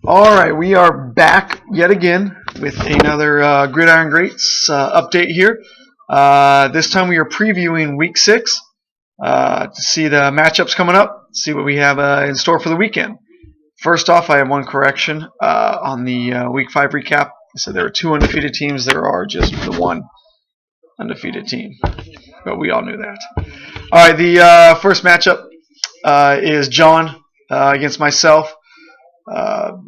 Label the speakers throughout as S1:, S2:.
S1: Alright, we are back yet again with another GridIron Greats update here. This time we are previewing Week 6 to see the matchups coming up, see what we have in store for the weekend. First off, I have one correction on the Week 5 recap. I said there are 2 undefeated teams. There are just the 1 undefeated team, but we all knew that. Alright, the first matchup is John against myself.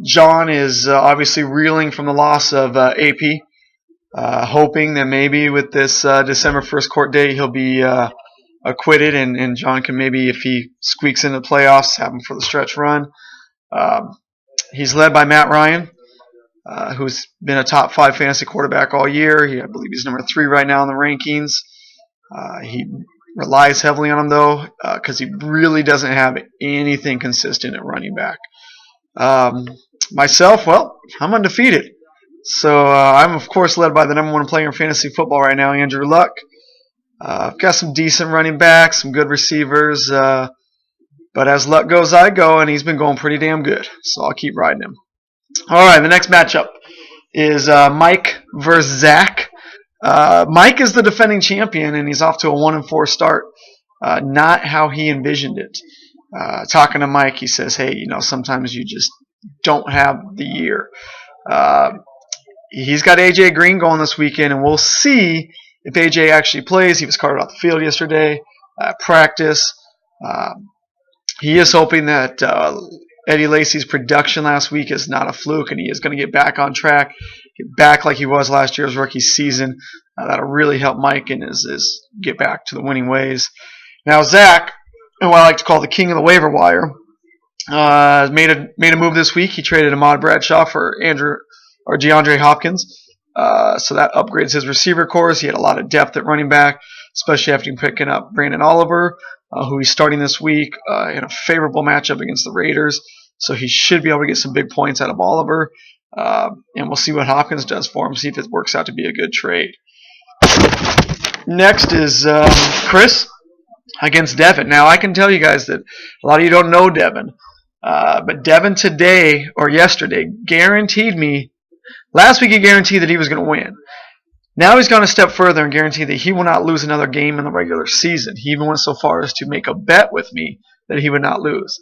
S1: John is obviously reeling from the loss of AP, hoping that maybe with this December 1st court date he'll be acquitted, and John can maybe, if he squeaks into the playoffs, have him for the stretch run. He's led by Matt Ryan, who's been a top 5 fantasy quarterback all year. I believe he's number 3 right now in the rankings. He relies heavily on him, though, because he really doesn't have anything consistent at running back. Myself, well, I'm undefeated. So I'm, of course, led by the number 1 player in fantasy football right now, Andrew Luck. I've got some decent running backs, some good receivers. But as luck goes, I go, and he's been going pretty damn good. So I'll keep riding him. All right, the next matchup is Mike versus Zach. Mike is the defending champion, and he's off to a 1-4 start. Not how he envisioned it. Talking to Mike, he says, hey, sometimes you just don't have the year. He's got AJ Green going this weekend, and we'll see if AJ actually plays. He was carted off the field yesterday at practice. He is hoping that Eddie Lacy's production last week is not a fluke, and he is going to get back on track, get back like he was last year's rookie season. That'll really help Mike and his get back to the winning ways. Now, Zach, who I like to call the king of the waiver wire, made a move this week. He traded Ahmad Bradshaw for DeAndre Hopkins. So that upgrades his receiver corps. He had a lot of depth at running back, especially after picking up Brandon Oliver, who he's starting this week in a favorable matchup against the Raiders. So he should be able to get some big points out of Oliver. And we'll see what Hopkins does for him, see if it works out to be a good trade. Next is Chris against Devin. Now, I can tell you guys that a lot of you don't know Devin. But Devin today, or yesterday, guaranteed me. Last week he guaranteed that he was going to win. Now he's gone a step further and guaranteed that he will not lose another game in the regular season. He even went so far as to make a bet with me that he would not lose.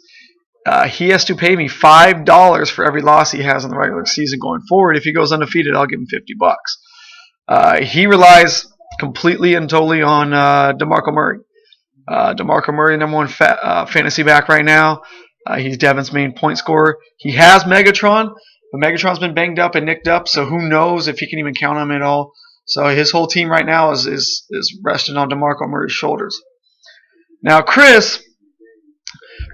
S1: He has to pay me $5 for every loss he has in the regular season going forward. If he goes undefeated, I'll give him $50. He relies completely and totally on DeMarco Murray. DeMarco Murray, number 1 fantasy back right now. He's Devin's main point scorer. He has Megatron, but Megatron's been banged up and nicked up, so who knows if he can even count on him at all. So his whole team right now is resting on DeMarco Murray's shoulders. Now Chris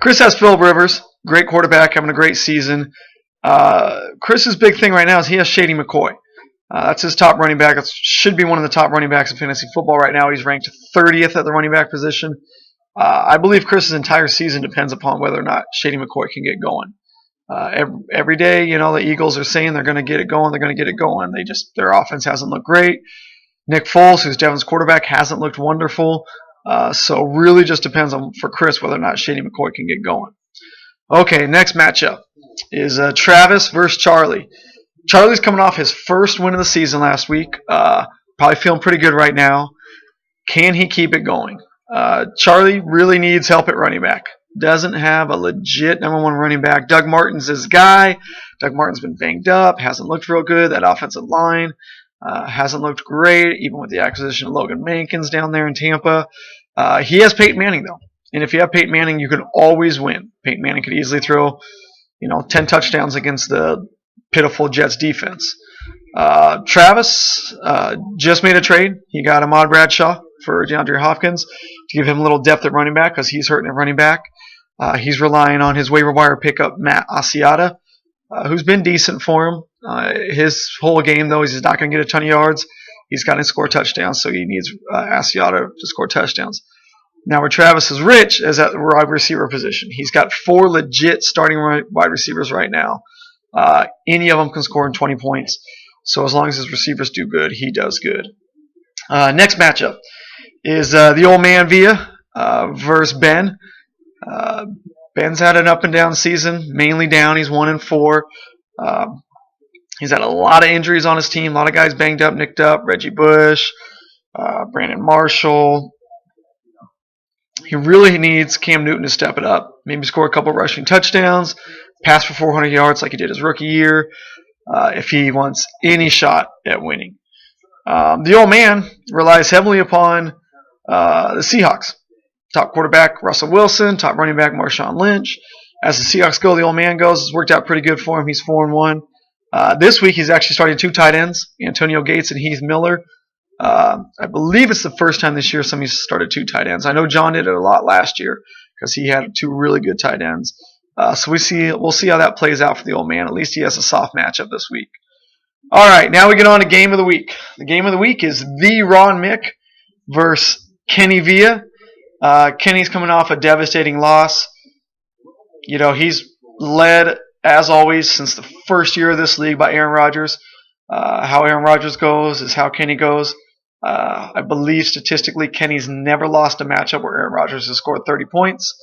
S1: has Phillip Rivers, great quarterback, having a great season. Chris's big thing right now is he has Shady McCoy. That's his top running back. It should be one of the top running backs in fantasy football right now. He's ranked 30th at the running back position. I believe Chris's entire season depends upon whether or not Shady McCoy can get going. Every day, the Eagles are saying they're going to get it going. They're going to get it going. Their offense hasn't looked great. Nick Foles, who's Devin's quarterback, hasn't looked wonderful. So really just depends on, for Chris, whether or not Shady McCoy can get going. Okay, next matchup is Travis versus Charlie. Charlie's coming off his first win of the season last week. Probably feeling pretty good right now. Can he keep it going? Charlie really needs help at running back. Doesn't have a legit number 1 running back. Doug Martin's his guy. Doug Martin's been banged up. Hasn't looked real good. That offensive line hasn't looked great, even with the acquisition of Logan Mankins down there in Tampa. He has Peyton Manning, though. And if you have Peyton Manning, you can always win. Peyton Manning could easily throw 10 touchdowns against the pitiful Jets defense. Travis just made a trade. He got Ahmad Bradshaw for DeAndre Hopkins to give him a little depth at running back because he's hurting at running back. He's relying on his waiver wire pickup, Matt Asiata, who's been decent for him. His whole game, though, he's not going to get a ton of yards. He's got to score touchdowns, so he needs Asiata to score touchdowns. Now, where Travis is rich is at the wide receiver position. He's got 4 legit starting wide receivers right now. Any of them can score in 20 points. So as long as his receivers do good, he does good. Next matchup is the old man Villa versus Ben. Ben's had an up and down season, mainly down. He's 1-4. He's had a lot of injuries on his team. A lot of guys banged up, nicked up. Reggie Bush, Brandon Marshall. He really needs Cam Newton to step it up. Maybe score a couple rushing touchdowns, pass for 400 yards like he did his rookie year, if he wants any shot at winning. The old man relies heavily upon the Seahawks. Top quarterback, Russell Wilson. Top running back, Marshawn Lynch. As the Seahawks go, the old man goes. It's worked out pretty good for him. He's 4-1. This week, he's actually starting 2 tight ends, Antonio Gates and Heath Miller. I believe it's the first time this year somebody's started 2 tight ends. I know John did it a lot last year because he had 2 really good tight ends. So we'll see how that plays out for the old man. At least he has a soft matchup this week. All right, now we get on to game of the week. The game of the week is the Ron Mick versus Kenny Villa. Kenny's coming off a devastating loss. You know, he's led, as always, since the first year of this league by Aaron Rodgers. How Aaron Rodgers goes is how Kenny goes. I believe statistically Kenny's never lost a matchup where Aaron Rodgers has scored 30 points.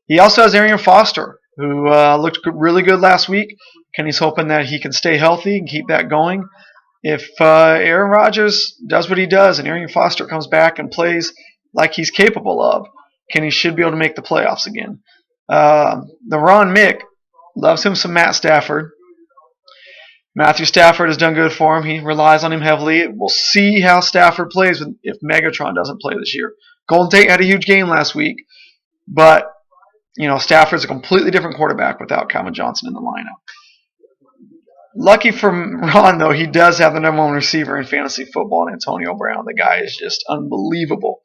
S1: He also has Arian Foster, who looked really good last week. Kenny's hoping that he can stay healthy and keep that going. If Aaron Rodgers does what he does and Arian Foster comes back and plays like he's capable of, Kenny should be able to make the playoffs again. The Ron Mick loves him some Matt Stafford. Matthew Stafford has done good for him. He relies on him heavily. We'll see how Stafford plays if Megatron doesn't play this year. Golden Tate had a huge game last week, but Stafford's a completely different quarterback without Calvin Johnson in the lineup. Lucky for Ron, though, he does have the number 1 receiver in fantasy football in Antonio Brown. The guy is just unbelievable.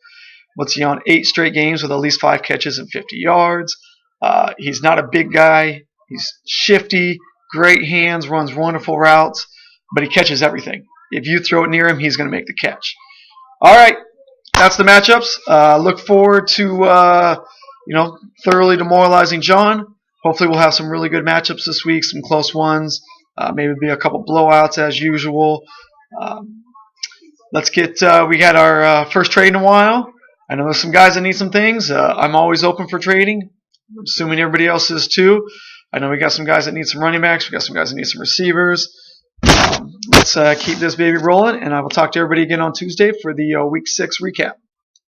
S1: What's he on? 8 straight games with at least 5 catches and 50 yards. He's not a big guy. He's shifty, great hands, runs wonderful routes, but he catches everything. If you throw it near him, he's going to make the catch. All right, that's the matchups. Look forward to thoroughly demoralizing John. Hopefully we'll have some really good matchups this week, some close ones. Maybe be a couple blowouts as usual. We got our first trade in a while. I know there's some guys that need some things. I'm always open for trading. I'm assuming everybody else is too. I know we got some guys that need some running backs. We got some guys that need some receivers. Let's keep this baby rolling, and I will talk to everybody again on Tuesday for the Week 6 recap.